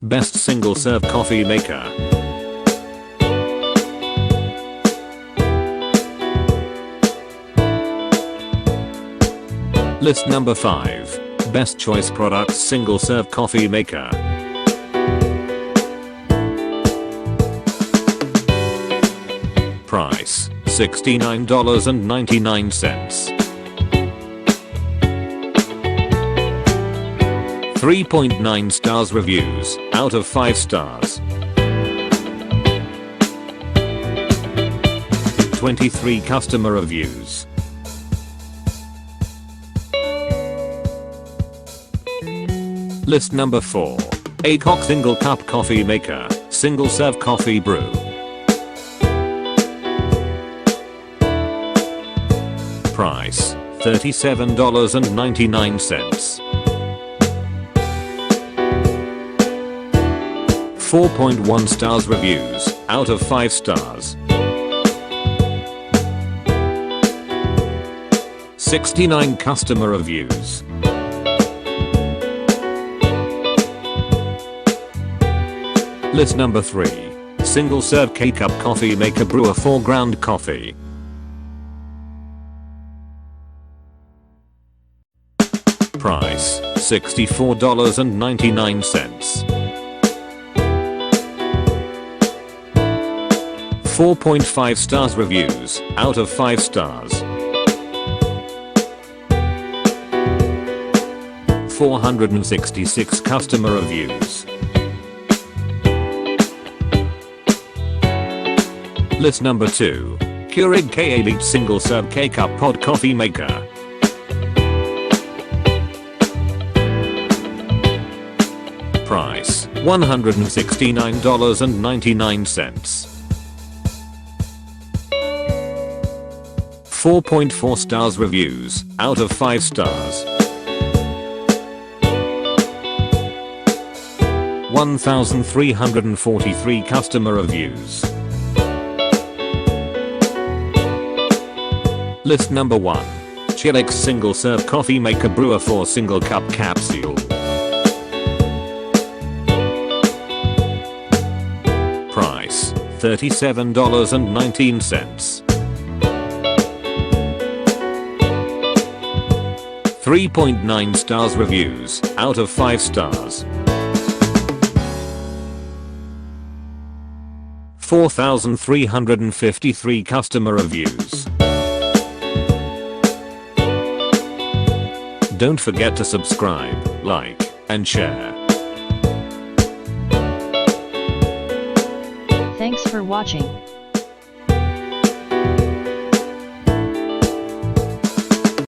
Best single serve coffee maker. List number 5. Best choice products single serve coffee maker. Price $69.99. 3.9 stars reviews out of 5 stars. 23 customer reviews. List number 4. AICOK single cup coffee maker, single serve coffee brew. Price $37.99. 4.1 stars reviews out of 5 stars. 69 customer reviews. List number 3. Single serve K-Cup coffee maker Brewer 4 ground coffee. Price $64.99. 4.5 stars reviews out of 5 stars. 466 customer reviews. List number 2. Keurig K Elite single serve K-Cup pod coffee maker. Price $169.99. 4.4 stars reviews out of 5 stars. 1,343 customer reviews. List number 1. CHULUX single serve coffee maker Brewer 4 single cup capsule. Price $37.19. 3.9 stars reviews out of 5 stars. 4,353 customer reviews. Don't forget to subscribe, like, and share. Thanks for watching.